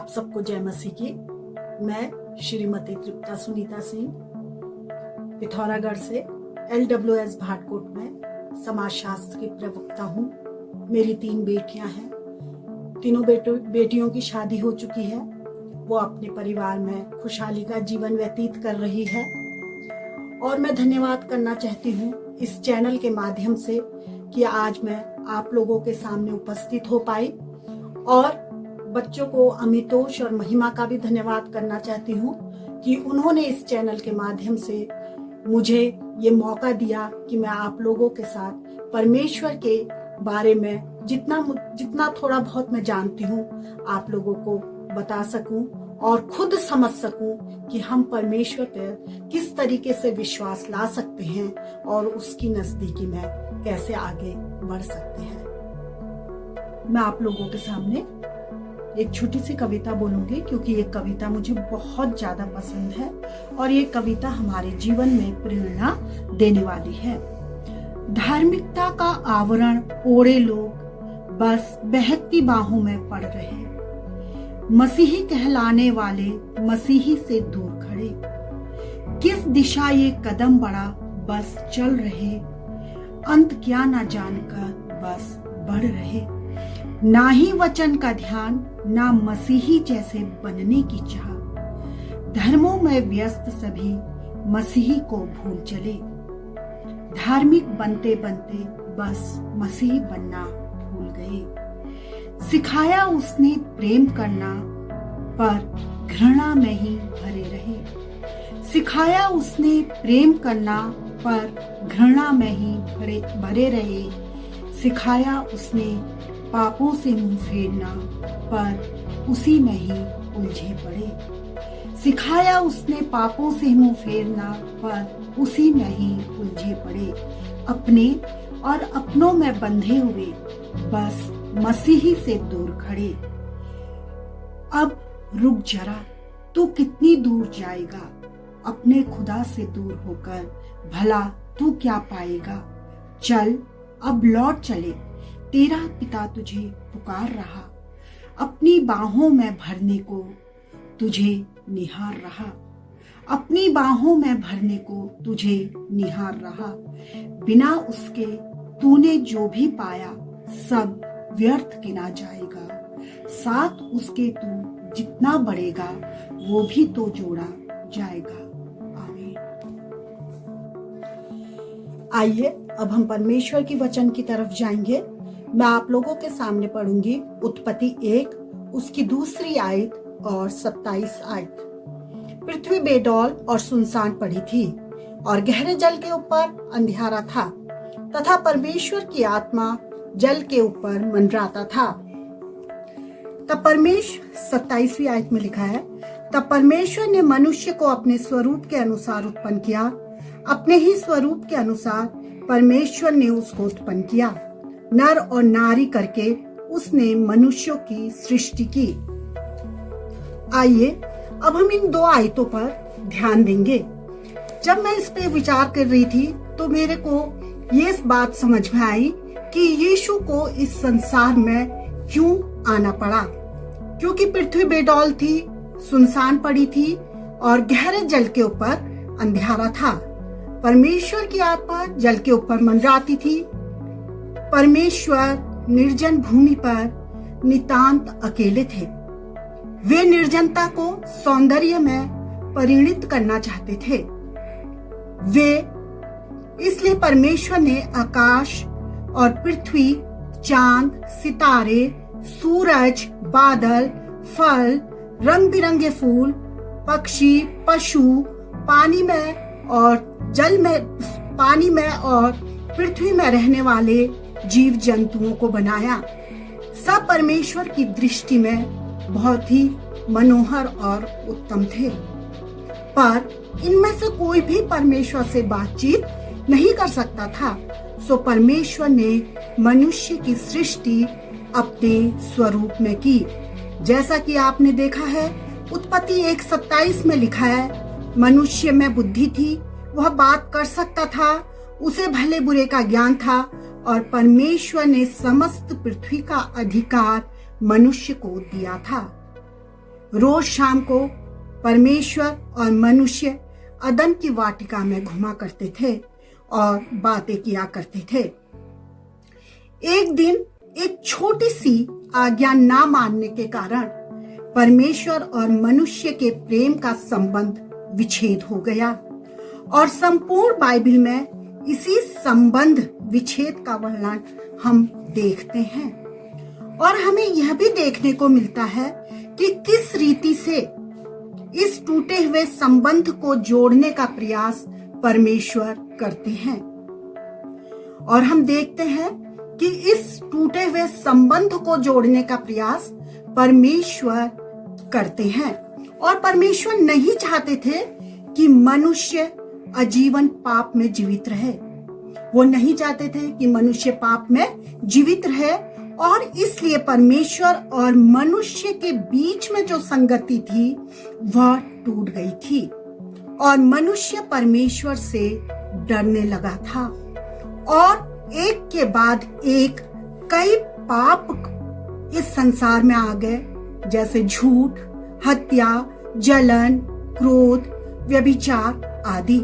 आप सबको जय मसीह की। मैं श्रीमती तृप्ता सुनीता सिंह पिथौरागढ़ से LWS भाटकोट में समाजशास्त्र की प्रवक्ता हूँ। मेरी 3 बेटियां हैं। तीनों बेटियों की शादी हो चुकी है। वो अपने परिवार में खुशहाली का जीवन व्यतीत कर रही है और मैं धन्यवाद करना चाहती हूँ इस चैनल के माध्यम से कि आज मैं आप लोगों के सामने उपस्थित हो पाई, और बच्चों को अमितोष और महिमा का भी धन्यवाद करना चाहती हूँ कि उन्होंने इस चैनल के माध्यम से मुझे ये मौका दिया कि मैं आप लोगों के साथ परमेश्वर के बारे में जितना थोड़ा बहुत मैं जानती हूँ आप लोगों को बता सकूं और खुद समझ सकूं कि हम परमेश्वर पर किस तरीके से विश्वास ला सकते हैं और उसकी नजदीकी में कैसे आगे बढ़ सकते हैं। मैं आप लोगों के सामने एक छोटी सी कविता बोलूंगी क्योंकि ये कविता मुझे बहुत ज्यादा पसंद है और ये कविता हमारे जीवन में प्रेरणा देने वाली है। धार्मिकता का आवरण ओढ़े लोग बस बहकती बाहों में पड़ रहे, मसीही कहलाने वाले मसीही से दूर खड़े, किस दिशा ये कदम बढ़ा बस चल रहे, अंत क्या ना जानकर बस बढ़ रहे, ना ही वचन का ध्यान ना मसीही जैसे बनने की चाह, धर्मों में व्यस्त सभी मसीही को भूल चले, धार्मिक बनते बनते बस मसीही बनना भूल गए, सिखाया उसने प्रेम करना पर घृणा में ही भरे रहे, सिखाया उसने प्रेम करना पर घृणा में ही भरे रहे, सिखाया उसने पापों से मुंह फेरना पर उसी में ही उलझे पड़े, सिखाया उसने पापों से मुंह फेरना पर उसी में ही उलझे पड़े, अपने और अपनों में बंधे हुए बस मसीही से दूर खड़े। अब रुक जरा, तू कितनी दूर जाएगा, अपने खुदा से दूर होकर भला तू क्या पाएगा, चल अब लौट चले, तेरा पिता तुझे पुकार रहा, अपनी बाहों में भरने को तुझे निहार रहा, अपनी बाहों में भरने को तुझे निहार रहा, बिना उसके तूने जो भी पाया सब व्यर्थ गिना जाएगा, साथ उसके तू जितना बढ़ेगा वो भी तो जोड़ा जाएगा। आमीन। आइए अब हम परमेश्वर की वचन की तरफ जाएंगे। मैं आप लोगों के सामने पढ़ूंगी उत्पत्ति 1 उसकी 2 आयत और 27 आयत। पृथ्वी बेडौल और सुनसान पड़ी थी और गहरे जल के ऊपर अंधियारा था तथा परमेश्वर की आत्मा जल के ऊपर मंडराता था। तब 27वीं आयत में लिखा है, तब परमेश्वर ने मनुष्य को अपने स्वरूप के अनुसार उत्पन्न किया, अपने ही स्वरूप के अनुसार परमेश्वर ने उसको उत्पन्न किया, नर और नारी करके उसने मनुष्यों की सृष्टि की। आइए अब हम इन 2 आयतों पर ध्यान देंगे। जब मैं इस पे विचार कर रही थी तो मेरे को ये बात समझ में आई कि यीशु को इस संसार में क्यों आना पड़ा, क्योंकि पृथ्वी बेडौल थी, सुनसान पड़ी थी और गहरे जल के ऊपर अंधियारा था। परमेश्वर की आत्मा जल के ऊपर मंडराती थी। परमेश्वर निर्जन भूमि पर नितांत अकेले थे। वे निर्जनता को सौंदर्य में परिणित करना चाहते थे। इसलिए परमेश्वर ने आकाश और पृथ्वी, चांद, सितारे, सूरज, बादल, फल, रंग बिरंगे फूल, पक्षी, पशु, पानी में और पृथ्वी में रहने वाले जीव जंतुओं को बनाया। सब परमेश्वर की दृष्टि में बहुत ही मनोहर और उत्तम थे, पर इनमें से कोई भी परमेश्वर से बातचीत नहीं कर सकता था। सो परमेश्वर ने मनुष्य की सृष्टि अपने स्वरूप में की। जैसा कि आपने देखा है उत्पत्ति 1:27 में लिखा है, मनुष्य में बुद्धि थी, वह बात कर सकता था, उसे भले बुरे का ज्ञान था और परमेश्वर ने समस्त पृथ्वी का अधिकार मनुष्य को दिया था। रोज शाम को परमेश्वर और मनुष्य अदन की वाटिका में घुमा करते थे और बातें किया करते थे। एक दिन एक छोटी सी आज्ञा ना मानने के कारण परमेश्वर और मनुष्य के प्रेम का संबंध विच्छेद हो गया और संपूर्ण बाइबल में इसी संबंध विच्छेद का वर्णन हम देखते हैं। और हमें यह भी देखने को मिलता है कि किस रीति से इस टूटे हुए संबंध को जोड़ने का प्रयास परमेश्वर करते हैं। और हम देखते हैं कि इस टूटे हुए संबंध को जोड़ने का प्रयास परमेश्वर करते हैं। और परमेश्वर नहीं चाहते थे कि मनुष्य आजीवन पाप में जीवित रहे। वो नहीं चाहते थे कि मनुष्य पाप में जीवित रहे, और इसलिए परमेश्वर और मनुष्य के बीच में जो संगति थी वह टूट गई थी और मनुष्य परमेश्वर से डरने लगा था। और एक के बाद एक कई पाप इस संसार में आ गए, जैसे झूठ, हत्या, जलन, क्रोध, व्यभिचार आदि।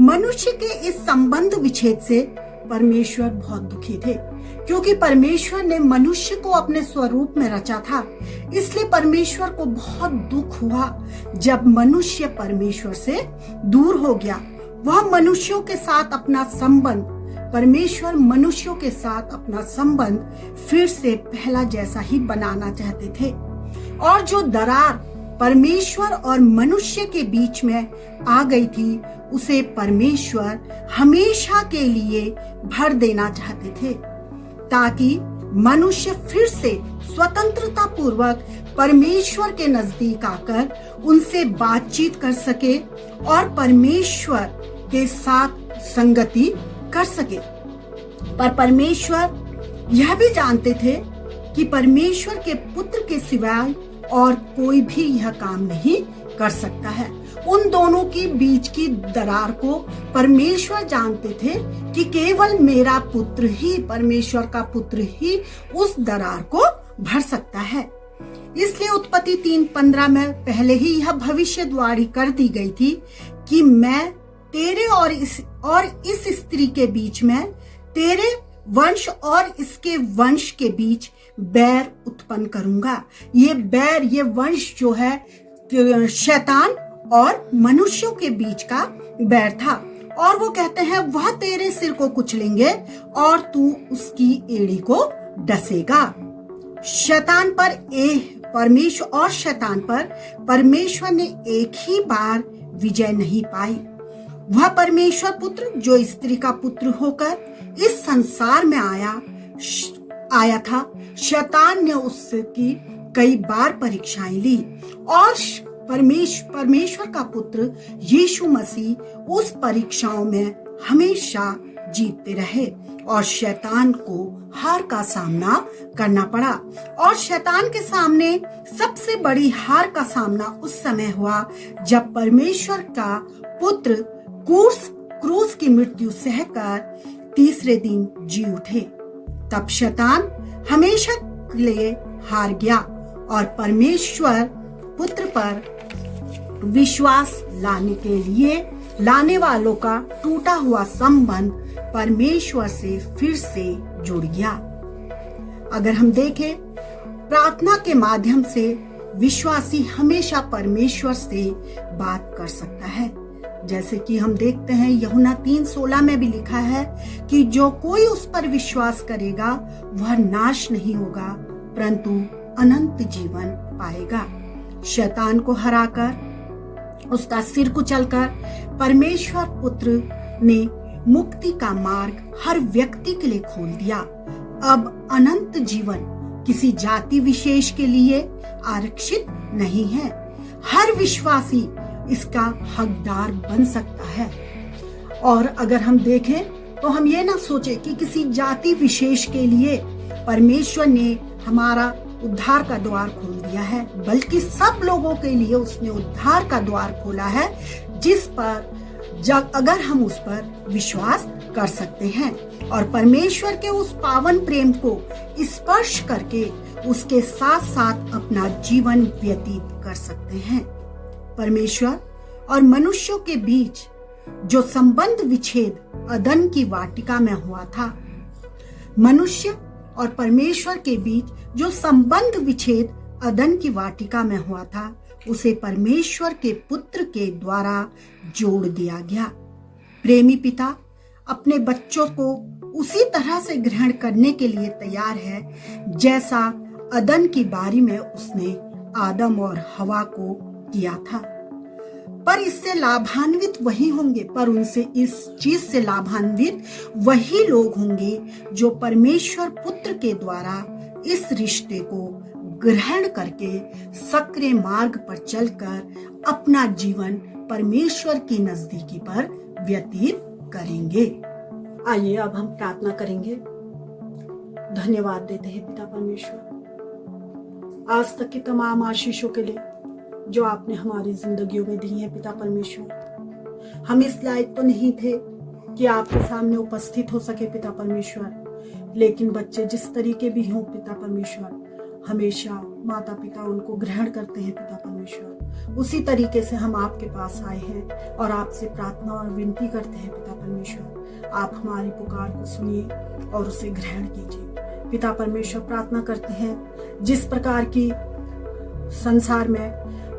मनुष्य के इस संबंध विच्छेद से परमेश्वर बहुत दुखी थे, क्योंकि परमेश्वर ने मनुष्य को अपने स्वरूप में रचा था। इसलिए परमेश्वर को बहुत दुख हुआ जब मनुष्य परमेश्वर से दूर हो गया। वह मनुष्यों के साथ अपना संबंध, परमेश्वर मनुष्यों के साथ अपना संबंध फिर से पहला जैसा ही बनाना चाहते थे। और जो दरार परमेश्वर और मनुष्य के बीच में आ गई थी, उसे परमेश्वर हमेशा के लिए भर देना चाहते थे, ताकि मनुष्य फिर से स्वतंत्रता पूर्वक परमेश्वर के नजदीक आकर उनसे बातचीत कर सके और परमेश्वर के साथ संगति कर सके। पर परमेश्वर यह भी जानते थे कि परमेश्वर के पुत्र के सिवाय और कोई भी यह काम नहीं कर सकता है। उन दोनों के बीच की दरार को परमेश्वर जानते थे कि केवल मेरा पुत्र ही, परमेश्वर का पुत्र ही उस दरार को भर सकता है। इसलिए उत्पत्ति 3:15 में पहले ही यह भविष्यवाणी कर दी गई थी कि मैं तेरे और इस स्त्री के बीच में, तेरे वंश और इसके वंश के बीच बैर उत्पन्न करूंगा। ये बैर, ये वंश जो है शैतान और मनुष्यों के बीच का बैर था। और वो कहते हैं वह तेरे सिर को कुचलेंगे और तू उसकी एड़ी को डसेगा। शैतान पर परमेश्वर और शैतान पर परमेश्वर ने एक ही बार विजय नहीं पाई। वह परमेश्वर पुत्र जो स्त्री का पुत्र होकर इस संसार में आया था, शैतान ने उसकी कई बार परीक्षाएं ली और परमेश्वर का पुत्र यीशु मसीह उस परीक्षाओं में हमेशा जीतते रहे और शैतान को हार का सामना करना पड़ा। और शैतान के सामने सबसे बड़ी हार का सामना उस समय हुआ जब परमेश्वर का पुत्र क्रूस की मृत्यु सहकर तीसरे दिन जी उठे। तब शैतान हमेशा के लिए हार गया और परमेश्वर पुत्र पर विश्वास लाने वालों का टूटा हुआ संबंध परमेश्वर से फिर से जुड़ गया। अगर हम देखें, प्रार्थना के माध्यम से विश्वासी हमेशा परमेश्वर से बात कर सकता है। जैसे कि हम देखते हैं यूहन्ना 3:16 में भी लिखा है कि जो कोई उस पर विश्वास करेगा वह नाश नहीं होगा परंतु अनंत जीवन पाएगा। शैतान को हराकर, उसका सिर कुचलकर परमेश्वर पुत्र ने मुक्ति का मार्ग हर व्यक्ति के लिए खोल दिया। अब अनंत जीवन किसी जाति विशेष के लिए आरक्षित नहीं है। हर विश्वासी इसका हकदार बन सकता है। और अगर हम देखें तो हम ये ना सोचे कि किसी जाति विशेष के लिए परमेश्वर ने हमारा उद्धार का द्वार खोल दिया है, बल्कि सब लोगों के लिए उसने उद्धार का द्वार खोला है, जिस पर अगर हम उस पर विश्वास कर सकते हैं और परमेश्वर के उस पावन प्रेम को स्पर्श करके उसके साथ साथ अपना जीवन व्यतीत कर सकते हैं। परमेश्वर और मनुष्यों के बीच जो संबंध विच्छेद अदन की वाटिका में हुआ था, मनुष्य और परमेश्वर के बीच जो संबंध विच्छेद अदन की वाटिका में हुआ था, उसे परमेश्वर के पुत्र के द्वारा जोड़ दिया गया। प्रेमी पिता अपने बच्चों को उसी तरह से ग्रहण करने के लिए तैयार है जैसा अदन की बारी में उसने आदम और हवा को किया था। पर इससे लाभान्वित वही होंगे, पर उनसे इस चीज से लाभान्वित वही लोग होंगे जो परमेश्वर पुत्र के द्वारा इस रिश्ते को ग्रहण करके सक्रिय मार्ग पर चलकर अपना जीवन परमेश्वर की नजदीकी पर व्यतीत करेंगे। आइए अब हम प्रार्थना करेंगे। धन्यवाद देते हैं पिता परमेश्वर आज तक की तमाम आशीषों के लिए जो आपने हमारी जिंदगियों में दी है। पिता परमेश्वर, हम इस लायक तो नहीं थे कि आपके सामने उपस्थित हो सके पिता परमेश्वर, लेकिन बच्चे जिस तरीके भी हों पिता परमेश्वर, हमेशा माता पिता उनको ग्रहण करते हैं पिता परमेश्वर। उसी तरीके से हम आपके पास आए हैं और आपसे प्रार्थना और विनती करते हैं पिता परमेश्वर, आप हमारी पुकार को सुनिए और उसे ग्रहण कीजिए। पिता परमेश्वर, प्रार्थना करते हैं जिस प्रकार की संसार में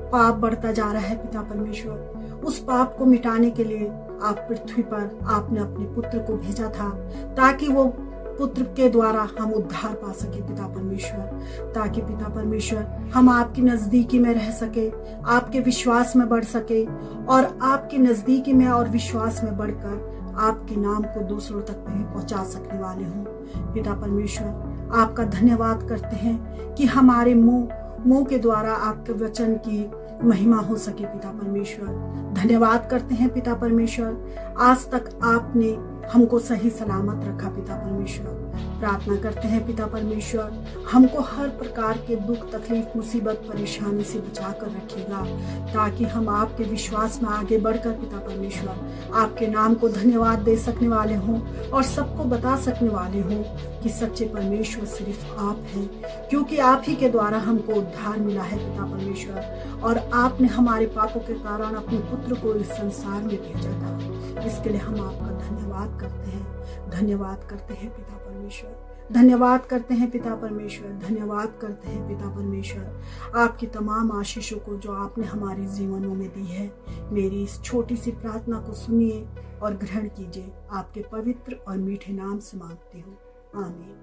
पाप बढ़ता जा रहा है पिता परमेश्वर, उस पाप को मिटाने के लिए आप पृथ्वी पर आपने अपने पुत्र को भेजा था ताकि वो पुत्र के द्वारा हम उद्धार पा सके पिता परमेश्वर, ताकि पिता परमेश्वर हम आपकी नजदीकी में रह सके, आपके विश्वास में बढ़ सके और आपके नजदीकी में और विश्वास में बढ़कर आपके नाम को दूसरों तक पहुंचा सकने वाले हों। पिता परमेश्वर, आपका धन्यवाद करते हैं कि हमारे मुंह के द्वारा आपके वचन की महिमा हो सके पिता परमेश्वर। धन्यवाद करते हैं पिता परमेश्वर, आज तक आपने हमको सही सलामत रखा पिता परमेश्वर। प्रार्थना करते हैं पिता परमेश्वर, हमको हर प्रकार के दुख तकलीफ मुसीबत परेशानी से बचा कर रखिएगा ताकि हम आपके विश्वास में आगे बढ़कर पिता परमेश्वर आपके नाम को धन्यवाद दे सकने वाले हों और सबको बता सकने वाले हों कि सच्चे परमेश्वर सिर्फ आप हैं, क्योंकि आप ही के द्वारा हमको उद्धार मिला है पिता परमेश्वर और आपने हमारे पापों के कारण अपने पुत्र को इस संसार में भेजा था। इसके लिए हम आपका धन्यवाद करते हैं, धन्यवाद करते हैं पिता परमेश्वर, धन्यवाद करते हैं पिता परमेश्वर, धन्यवाद करते हैं पिता परमेश्वर आपकी तमाम आशीषों को जो आपने हमारे जीवनों में दी है। मेरी इस छोटी सी प्रार्थना को सुनिए और ग्रहण कीजिए। आपके पवित्र और मीठे नाम से मांगती हूँ, आमीन।